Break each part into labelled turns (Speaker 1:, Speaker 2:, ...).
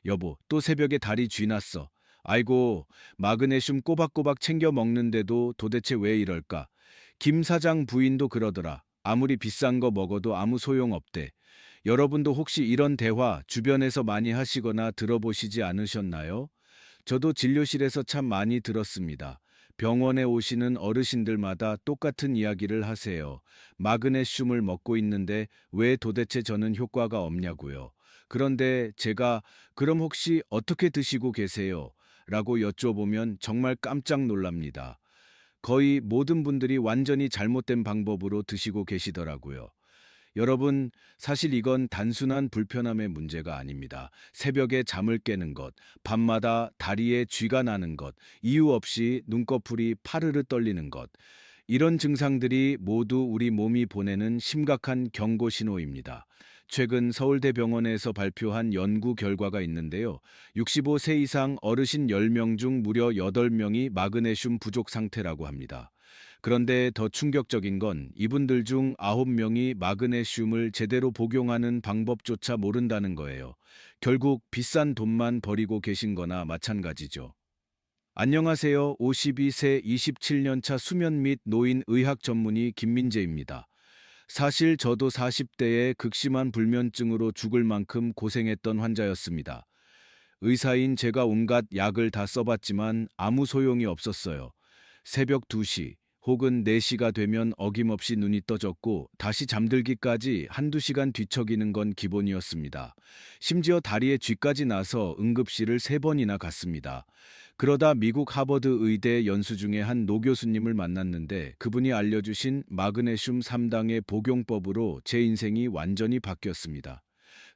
Speaker 1: 여보, 또 새벽에 다리 쥐났어. 아이고, 마그네슘 꼬박꼬박 챙겨 먹는데도 도대체 왜 이럴까? 김 사장 부인도 그러더라. 아무리 비싼 거 먹어도 아무 소용없대. 여러분도 혹시 이런 대화 주변에서 많이 하시거나 들어보시지 않으셨나요? 저도 진료실에서 참 많이 들었습니다. 병원에 오시는 어르신들마다 똑같은 이야기를 하세요. 마그네슘을 먹고 있는데 왜 도대체 저는 효과가 없냐고요. 그런데 제가 그럼 혹시 어떻게 드시고 계세요? 라고 여쭤보면 정말 깜짝 놀랍니다. 거의 모든 분들이 완전히 잘못된 방법으로 드시고 계시더라고요. 여러분, 사실 이건 단순한 불편함의 문제가 아닙니다. 새벽에 잠을 깨는 것, 밤마다 다리에 쥐가 나는 것, 이유 없이 눈꺼풀이 파르르 떨리는 것, 이런 증상들이 모두 우리 몸이 보내는 심각한 경고 신호입니다. 최근 서울대병원에서 발표한 연구 결과가 있는데요. 65세 이상 어르신 10명 중 무려 8명이 마그네슘 부족 상태라고 합니다. 그런데 더 충격적인 건 이분들 중 9명이 마그네슘을 제대로 복용하는 방법조차 모른다는 거예요. 결국 비싼 돈만 버리고 계신 거나 마찬가지죠. 안녕하세요. 52세 27년 차 수면 및 노인 의학 전문의 김민재입니다. 사실 저도 40대에 극심한 불면증으로 죽을 만큼 고생했던 환자였습니다. 의사인 제가 온갖 약을 다 써봤지만 아무 소용이 없었어요. 새벽 2시 혹은 4시가 되면 어김없이 눈이 떠졌고 다시 잠들기까지 한두 시간 뒤척이는 건 기본이었습니다. 심지어 다리에 쥐까지 나서 응급실을 3번이나 갔습니다. 그러다 미국 하버드 의대 연수 중에 한 노 교수님을 만났는데 그분이 알려주신 마그네슘 3당의 복용법으로 제 인생이 완전히 바뀌었습니다.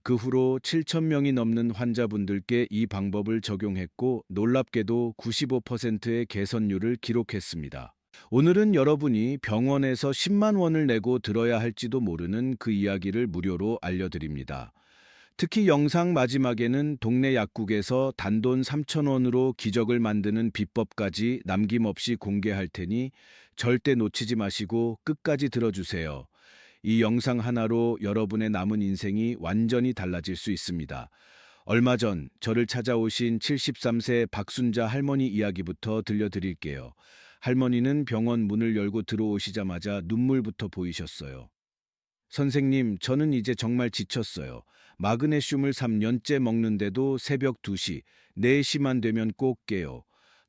Speaker 1: 그 후로 7,000명이 넘는 환자분들께 이 방법을 적용했고 놀랍게도 95%의 개선율을 기록했습니다. 오늘은 여러분이 병원에서 10만 원을 내고 들어야 할지도 모르는 그 이야기를 무료로 알려드립니다. 특히 영상 마지막에는 동네 약국에서 단돈 3,000원으로 기적을 만드는 비법까지 남김없이 공개할 테니 절대 놓치지 마시고 끝까지 들어주세요. 이 영상 하나로 여러분의 남은 인생이 완전히 달라질 수 있습니다. 얼마 전 저를 찾아오신 73세 박순자 할머니 이야기부터 들려드릴게요. 할머니는 병원 문을 열고 들어오시자마자 눈물부터 보이셨어요. 선생님, 저는 이제 정말 지쳤어요. 마그네슘을 3년째 먹는데도 새벽 2시, 4시만 되면 꼭 깨요.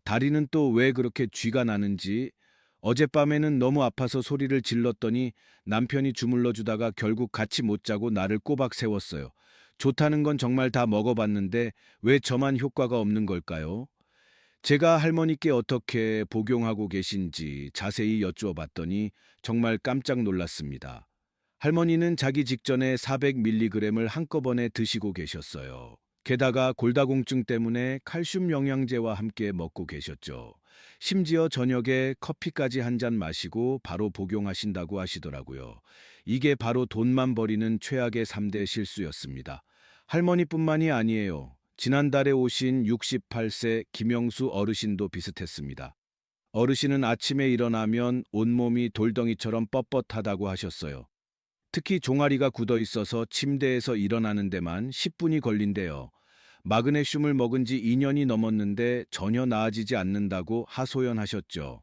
Speaker 1: 다리는 또 왜 그렇게 쥐가 나는지, 어젯밤에는 너무 아파서 소리를 질렀더니 남편이 주물러 주다가 결국 같이 못 자고 나를 꼬박 세웠어요. 좋다는 건 정말 다 먹어봤는데 왜 저만 효과가 없는 걸까요? 제가 할머니께 어떻게 복용하고 계신지 자세히 여쭈어봤더니 정말 깜짝 놀랐습니다. 할머니는 자기 직전에 400mg을 한꺼번에 드시고 계셨어요. 게다가 골다공증 때문에 칼슘 영양제와 함께 먹고 계셨죠. 심지어 저녁에 커피까지 한 잔 마시고 바로 복용하신다고 하시더라고요. 이게 바로 돈만 버리는 최악의 3대 실수였습니다. 할머니뿐만이 아니에요. 지난달에 오신 68세 김영수 어르신도 비슷했습니다. 어르신은 아침에 일어나면 온몸이 돌덩이처럼 뻣뻣하다고 하셨어요. 특히 종아리가 굳어 있어서 침대에서 일어나는 데만 10분이 걸린대요. 마그네슘을 먹은 지 2년이 넘었는데 전혀 나아지지 않는다고 하소연하셨죠.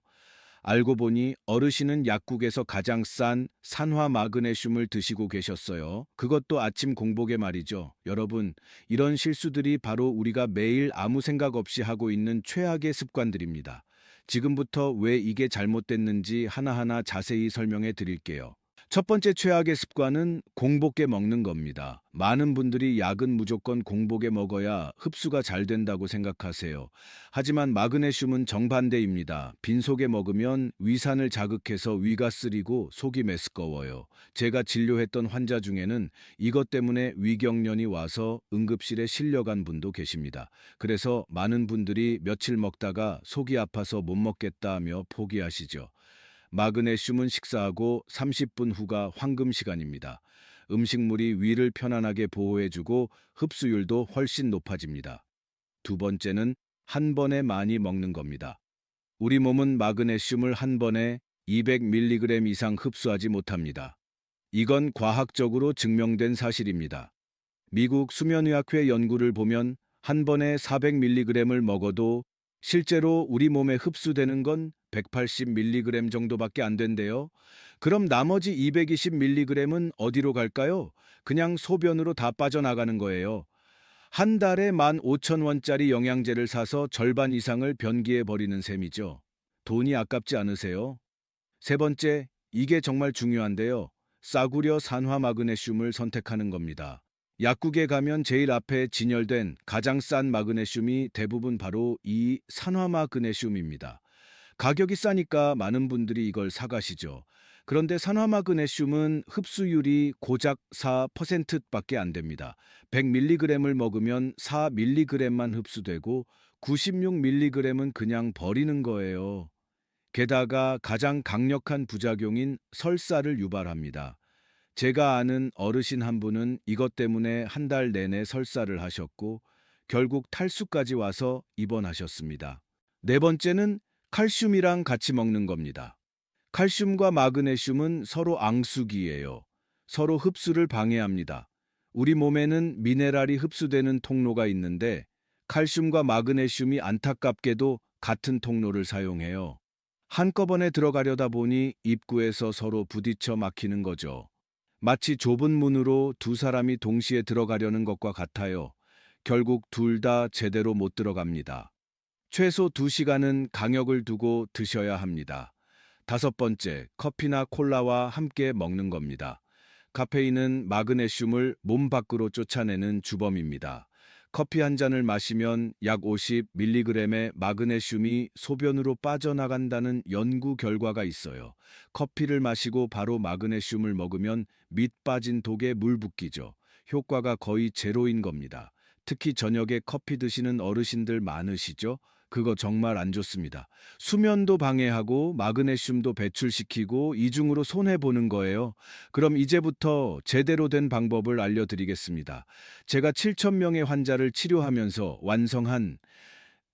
Speaker 1: 알고 보니 어르신은 약국에서 가장 싼 산화 마그네슘을 드시고 계셨어요. 그것도 아침 공복에 말이죠. 여러분, 이런 실수들이 바로 우리가 매일 아무 생각 없이 하고 있는 최악의 습관들입니다. 지금부터 왜 이게 잘못됐는지 하나하나 자세히 설명해 드릴게요. 첫 번째 최악의 습관은 공복에 먹는 겁니다. 많은 분들이 약은 무조건 공복에 먹어야 흡수가 잘 된다고 생각하세요. 하지만 마그네슘은 정반대입니다. 빈속에 먹으면 위산을 자극해서 위가 쓰리고 속이 메스꺼워요. 제가 진료했던 환자 중에는 이것 때문에 위경련이 와서 응급실에 실려간 분도 계십니다. 그래서 많은 분들이 며칠 먹다가 속이 아파서 못 먹겠다 하며 포기하시죠. 마그네슘은 식사하고 30분 후가 황금 시간입니다. 음식물이 위를 편안하게 보호해주고 흡수율도 훨씬 높아집니다. 두 번째는 한 번에 많이 먹는 겁니다. 우리 몸은 마그네슘을 한 번에 200mg 이상 흡수하지 못합니다. 이건 과학적으로 증명된 사실입니다. 미국 수면의학회 연구를 보면 한 번에 400mg을 먹어도 실제로 우리 몸에 흡수되는 건 180mg 정도밖에 안 된대요. 그럼 나머지 220mg은 어디로 갈까요? 그냥 소변으로 다 빠져나가는 거예요. 한 달에 15,000원짜리 영양제를 사서 절반 이상을 변기에 버리는 셈이죠. 돈이 아깝지 않으세요? 세 번째, 이게 정말 중요한데요. 싸구려 산화 마그네슘을 선택하는 겁니다. 약국에 가면 제일 앞에 진열된 가장 싼 마그네슘이 대부분 바로 이 산화 마그네슘입니다. 가격이 싸니까 많은 분들이 이걸 사가시죠. 그런데 산화 마그네슘은 흡수율이 고작 4%밖에 안 됩니다. 100mg을 먹으면 4mg만 흡수되고 96mg은 그냥 버리는 거예요. 게다가 가장 강력한 부작용인 설사를 유발합니다. 제가 아는 어르신 한 분은 이것 때문에 한 달 내내 설사를 하셨고 결국 탈수까지 와서 입원하셨습니다. 네 번째는 칼슘이랑 같이 먹는 겁니다. 칼슘과 마그네슘은 서로 앙숙이에요. 서로 흡수를 방해합니다. 우리 몸에는 미네랄이 흡수되는 통로가 있는데 칼슘과 마그네슘이 안타깝게도 같은 통로를 사용해요. 한꺼번에 들어가려다 보니 입구에서 서로 부딪혀 막히는 거죠. 마치 좁은 문으로 두 사람이 동시에 들어가려는 것과 같아요. 결국 둘 다 제대로 못 들어갑니다. 최소 2시간은 간격을 두고 드셔야 합니다. 다섯 번째, 커피나 콜라와 함께 먹는 겁니다. 카페인은 마그네슘을 몸 밖으로 쫓아내는 주범입니다. 커피 한 잔을 마시면 약 50mg의 마그네슘이 소변으로 빠져나간다는 연구 결과가 있어요. 커피를 마시고 바로 마그네슘을 먹으면 밑 빠진 독에 물 붓기죠. 효과가 거의 제로인 겁니다. 특히 저녁에 커피 드시는 어르신들 많으시죠? 그거 정말 안 좋습니다. 수면도 방해하고 마그네슘도 배출시키고 이중으로 손해보는 거예요. 그럼 이제부터 제대로 된 방법을 알려드리겠습니다. 제가 7,000명의 환자를 치료하면서 완성한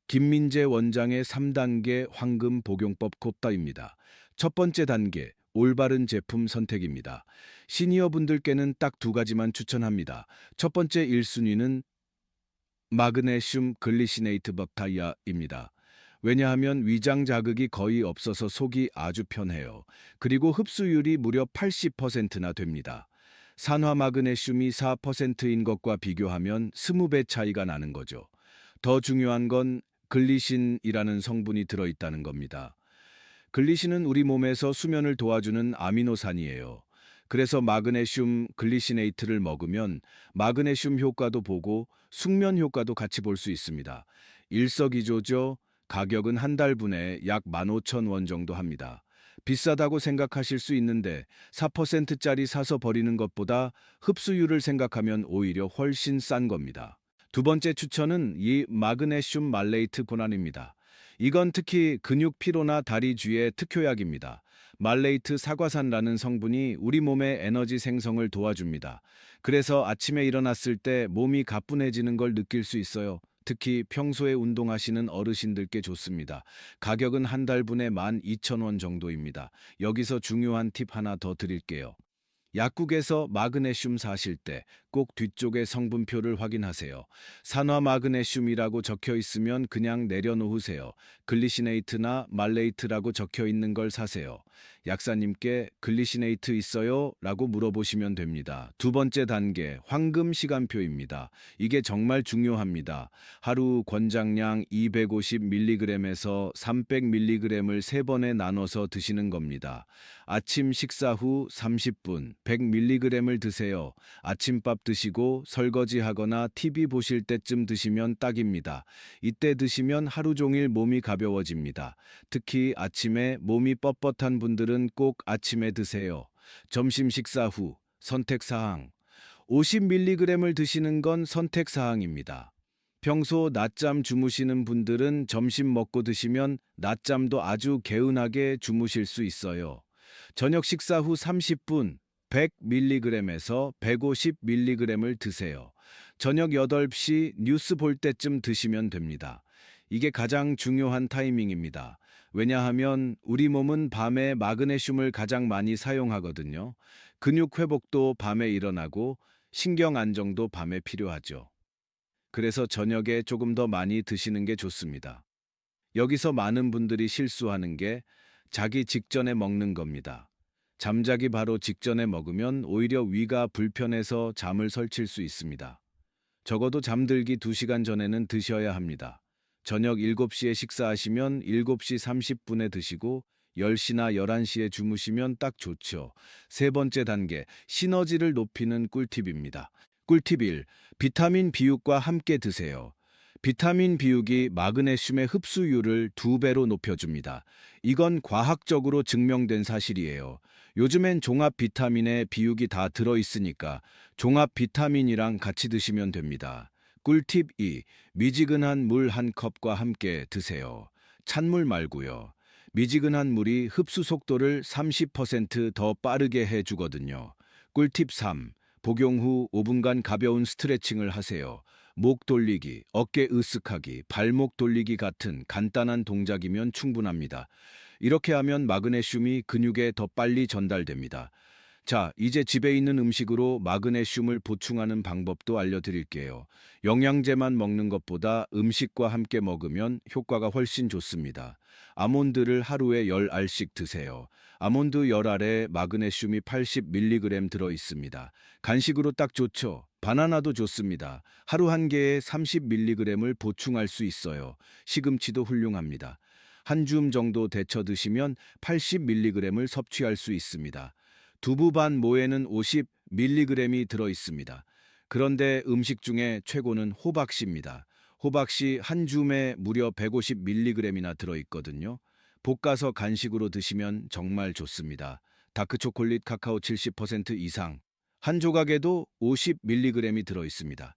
Speaker 1: 김민재 원장의 3단계 황금 복용법 곱다입니다. 첫 번째 단계, 올바른 제품 선택입니다. 시니어 분들께는 딱 두 가지만 추천합니다. 첫 번째 1순위는 마그네슘 글리시네이트 버타이아입니다. 왜냐하면 위장 자극이 거의 없어서 속이 아주 편해요. 그리고 흡수율이 무려 80%나 됩니다. 산화 마그네슘이 4%인 것과 비교하면 20배 차이가 나는 거죠. 더 중요한 건 글리신이라는 성분이 들어있다는 겁니다. 글리신은 우리 몸에서 수면을 도와주는 아미노산이에요. 그래서 마그네슘 글리시네이트를 먹으면 마그네슘 효과도 보고 숙면 효과도 같이 볼 수 있습니다. 일석이조죠. 가격은 한 달분에 약 15,000원 정도 합니다. 비싸다고 생각하실 수 있는데 4%짜리 사서 버리는 것보다 흡수율을 생각하면 오히려 훨씬 싼 겁니다. 두 번째 추천은 이 마그네슘 말레이트 고난입니다. 이건 특히 근육 피로나 다리 쥐의 특효약입니다. 말레이트 사과산라는 성분이 우리 몸의 에너지 생성을 도와줍니다. 그래서 아침에 일어났을 때 몸이 가뿐해지는 걸 느낄 수 있어요. 특히 평소에 운동하시는 어르신들께 좋습니다. 가격은 한 달분에 12,000원 정도입니다. 여기서 중요한 팁 하나 더 드릴게요. 약국에서 마그네슘 사실 때 꼭 뒤쪽의 성분표를 확인하세요. 산화 마그네슘이라고 적혀 있으면 그냥 내려놓으세요. 글리시네이트나 말레이트라고 적혀 있는 걸 사세요. 약사님께 글리시네이트 있어요? 라고 물어보시면 됩니다. 두 번째 단계, 황금 시간표입니다. 이게 정말 중요합니다. 하루 권장량 250mg에서 300mg을 세 번에 나눠서 드시는 겁니다. 아침 식사 후 30분 100mg을 드세요. 아침밥 드시고 설거지하거나 TV 보실 때쯤 드시면 딱입니다. 이때 드시면 하루 종일 몸이 가벼워집니다. 특히 아침에 몸이 뻣뻣한 분들은 꼭 아침에 드세요. 점심 식사 후 선택사항 50mg을 드시는 건 선택사항입니다. 평소 낮잠 주무시는 분들은 점심 먹고 드시면 낮잠도 아주 개운하게 주무실 수 있어요. 저녁 식사 후 30분 100mg에서 150mg을 드세요. 저녁 8시 뉴스 볼 때쯤 드시면 됩니다. 이게 가장 중요한 타이밍입니다. 왜냐하면 우리 몸은 밤에 마그네슘을 가장 많이 사용하거든요. 근육 회복도 밤에 일어나고 신경 안정도 밤에 필요하죠. 그래서 저녁에 조금 더 많이 드시는 게 좋습니다. 여기서 많은 분들이 실수하는 게 자기 직전에 먹는 겁니다. 잠자기 바로 직전에 먹으면 오히려 위가 불편해서 잠을 설칠 수 있습니다. 적어도 잠들기 2시간 전에는 드셔야 합니다. 저녁 7시에 식사하시면 7시 30분에 드시고 10시나 11시에 주무시면 딱 좋죠. 세 번째 단계, 시너지를 높이는 꿀팁입니다. 꿀팁 1. 비타민 비육과 함께 드세요. 비타민 비육이 마그네슘의 흡수율을 2배로 높여줍니다. 이건 과학적으로 증명된 사실이에요. 요즘엔 종합 비타민에 비육이 다 들어있으니까 종합 비타민이랑 같이 드시면 됩니다. 꿀팁 2. 미지근한 물 한 컵과 함께 드세요. 찬물 말고요. 미지근한 물이 흡수 속도를 30%더 빠르게 해주거든요. 꿀팁 3. 복용 후 5분간 가벼운 스트레칭을 하세요. 목 돌리기, 어깨 으쓱하기, 발목 돌리기 같은 간단한 동작이면 충분합니다. 이렇게 하면 마그네슘이 근육에 더 빨리 전달됩니다. 자, 이제 집에 있는 음식으로 마그네슘을 보충하는 방법도 알려드릴게요. 영양제만 먹는 것보다 음식과 함께 먹으면 효과가 훨씬 좋습니다. 아몬드를 하루에 10알씩 드세요. 아몬드 10알에 마그네슘이 80mg 들어 있습니다. 간식으로 딱 좋죠. 바나나도 좋습니다. 하루 한 개에 30mg을 보충할 수 있어요. 시금치도 훌륭합니다. 한 줌 정도 데쳐 드시면 80mg을 섭취할 수 있습니다. 두부 반 모에는 50mg이 들어 있습니다. 그런데 음식 중에 최고는 호박씨입니다. 호박씨 한 줌에 무려 150mg이나 들어 있거든요. 볶아서 간식으로 드시면 정말 좋습니다. 다크초콜릿 카카오 70% 이상, 한 조각에도 50mg이 들어 있습니다.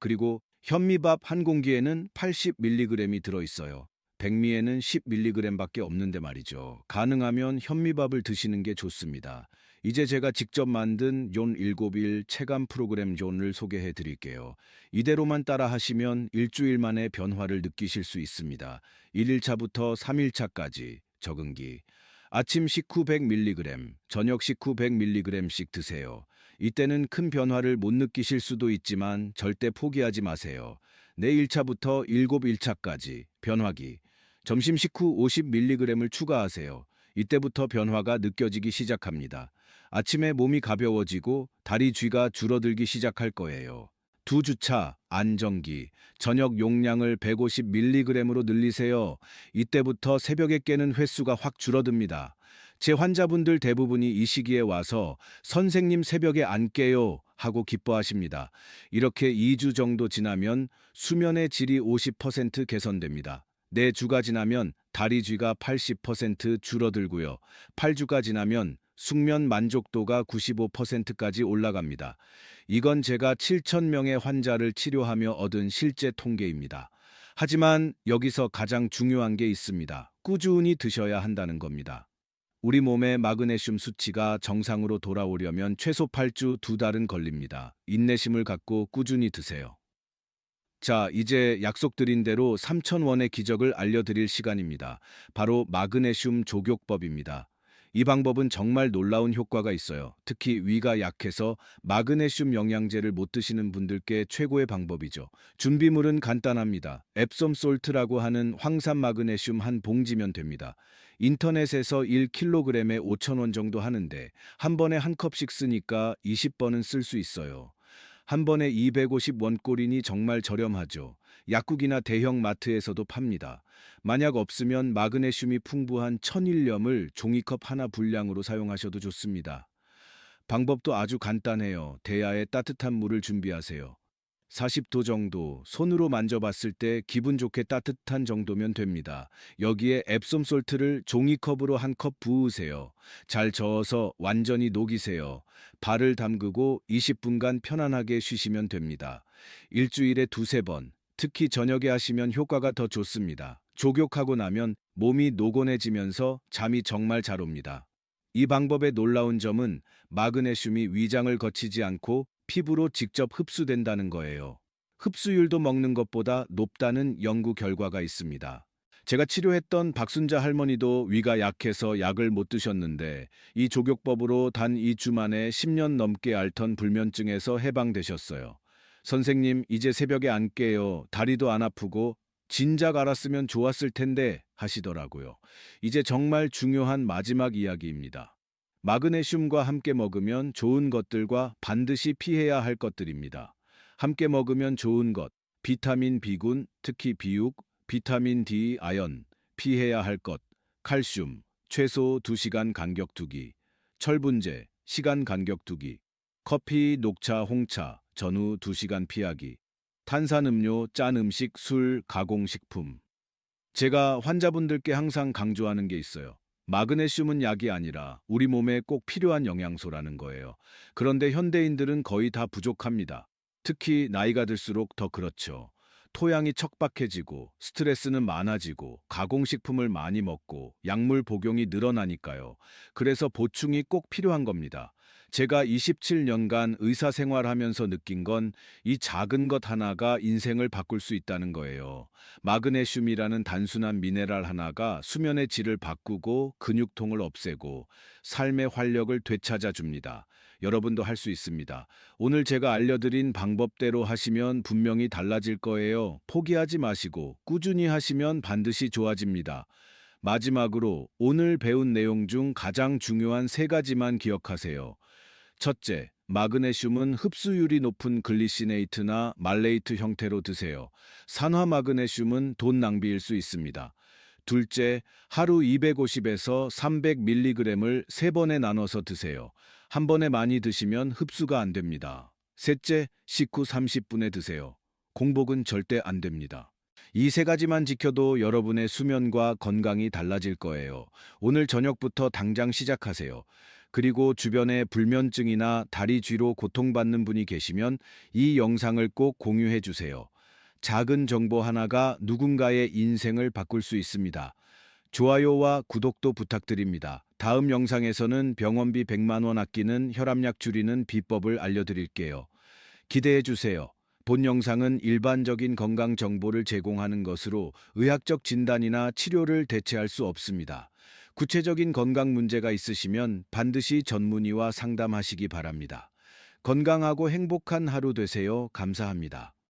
Speaker 1: 그리고 현미밥 한 공기에는 80mg이 들어 있어요. 백미에는 10mg밖에 없는데 말이죠. 가능하면 현미밥을 드시는 게 좋습니다. 이제 제가 직접 만든 욘 7일 체감 프로그램 욘을 소개해 드릴게요. 이대로만 따라 하시면 일주일 만에 변화를 느끼실 수 있습니다. 1일차부터 3일차까지 적응기. 아침 식후 100mg, 저녁 식후 100mg씩 드세요. 이때는 큰 변화를 못 느끼실 수도 있지만 절대 포기하지 마세요. 내일차부터 7일차까지 변화기. 점심 식후 50mg을 추가하세요. 이때부터 변화가 느껴지기 시작합니다. 아침에 몸이 가벼워지고 다리 쥐가 줄어들기 시작할 거예요. 2주차 안정기. 저녁 용량을 150mg으로 늘리세요. 이때부터 새벽에 깨는 횟수가 확 줄어듭니다. 제 환자분들 대부분이 이 시기에 와서 선생님 새벽에 안 깨요 하고 기뻐하십니다. 이렇게 2주 정도 지나면 수면의 질이 50% 개선됩니다. 4주가 지나면 다리 쥐가 80% 줄어들고요. 8주가 지나면 숙면 만족도가 95%까지 올라갑니다. 이건 제가 7,000명의 환자를 치료하며 얻은 실제 통계입니다. 하지만 여기서 가장 중요한 게 있습니다. 꾸준히 드셔야 한다는 겁니다. 우리 몸의 마그네슘 수치가 정상으로 돌아오려면 최소 8주 2달은 걸립니다. 인내심을 갖고 꾸준히 드세요. 자, 이제 약속드린 대로 3,000원의 기적을 알려드릴 시간입니다. 바로 마그네슘 조격법입니다. 이 방법은 정말 놀라운 효과가 있어요. 특히 위가 약해서 마그네슘 영양제를 못 드시는 분들께 최고의 방법이죠. 준비물은 간단합니다. 앱솜 솔트라고 하는 황산 마그네슘 한 봉지면 됩니다. 인터넷에서 1kg에 5,000원 정도 하는데 한 번에 한 컵씩 쓰니까 20번은 쓸 수 있어요. 한 번에 250원꼴이니 정말 저렴하죠. 약국이나 대형 마트에서도 팝니다. 만약 없으면 마그네슘이 풍부한 천일염을 종이컵 하나 분량으로 사용하셔도 좋습니다. 방법도 아주 간단해요. 대야에 따뜻한 물을 준비하세요. 40도 정도, 손으로 만져봤을 때 기분 좋게 따뜻한 정도면 됩니다. 여기에 앱솜 솔트를 종이컵으로 한 컵 부으세요. 잘 저어서 완전히 녹이세요. 발을 담그고 20분간 편안하게 쉬시면 됩니다. 일주일에 2~3번, 특히 저녁에 하시면 효과가 더 좋습니다. 조격하고 나면 몸이 노곤해지면서 잠이 정말 잘 옵니다. 이 방법의 놀라운 점은 마그네슘이 위장을 거치지 않고 피부로 직접 흡수된다는 거예요. 흡수율도 먹는 것보다 높다는 연구 결과가 있습니다. 제가 치료했던 박순자 할머니도 위가 약해서 약을 못 드셨는데 이 조격법으로 단 2주 만에 10년 넘게 앓던 불면증에서 해방되셨어요. 선생님, 이제 새벽에 안 깨요. 다리도 안 아프고 진작 알았으면 좋았을 텐데 하시더라고요. 이제 정말 중요한 마지막 이야기입니다. 마그네슘과 함께 먹으면 좋은 것들과 반드시 피해야 할 것들입니다. 함께 먹으면 좋은 것, 비타민 B군, 특히 비육, 비타민 D, 아연, 피해야 할 것, 칼슘, 최소 2시간 간격 두기, 철분제, 시간 간격 두기, 커피, 녹차, 홍차, 전후 2시간 피하기, 탄산음료, 짠 음식, 술, 가공식품. 제가 환자분들께 항상 강조하는 게 있어요. 마그네슘은 약이 아니라 우리 몸에 꼭 필요한 영양소라는 거예요. 그런데 현대인들은 거의 다 부족합니다. 특히 나이가 들수록 더 그렇죠. 토양이 척박해지고 스트레스는 많아지고 가공식품을 많이 먹고 약물 복용이 늘어나니까요. 그래서 보충이 꼭 필요한 겁니다. 제가 27년간 의사 생활하면서 느낀 건 이 작은 것 하나가 인생을 바꿀 수 있다는 거예요. 마그네슘이라는 단순한 미네랄 하나가 수면의 질을 바꾸고 근육통을 없애고 삶의 활력을 되찾아 줍니다. 여러분도 할 수 있습니다. 오늘 제가 알려드린 방법대로 하시면 분명히 달라질 거예요. 포기하지 마시고 꾸준히 하시면 반드시 좋아집니다. 마지막으로 오늘 배운 내용 중 가장 중요한 세 가지만 기억하세요. 첫째, 마그네슘은 흡수율이 높은 글리시네이트나 말레이트 형태로 드세요. 산화 마그네슘은 돈 낭비일 수 있습니다. 둘째, 하루 250에서 300mg을 세번에 나눠서 드세요. 한 번에 많이 드시면 흡수가 안 됩니다. 셋째, 식후 30분에 드세요. 공복은 절대 안 됩니다. 이 세 가지만 지켜도 여러분의 수면과 건강이 달라질 거예요. 오늘 저녁부터 당장 시작하세요. 그리고 주변에 불면증이나 다리 쥐로 고통받는 분이 계시면 이 영상을 꼭 공유해 주세요. 작은 정보 하나가 누군가의 인생을 바꿀 수 있습니다. 좋아요와 구독도 부탁드립니다. 다음 영상에서는 병원비 100만 원 아끼는 혈압약 줄이는 비법을 알려드릴게요. 기대해 주세요. 본 영상은 일반적인 건강 정보를 제공하는 것으로 의학적 진단이나 치료를 대체할 수 없습니다. 구체적인 건강 문제가 있으시면 반드시 전문의와 상담하시기 바랍니다. 건강하고 행복한 하루 되세요. 감사합니다.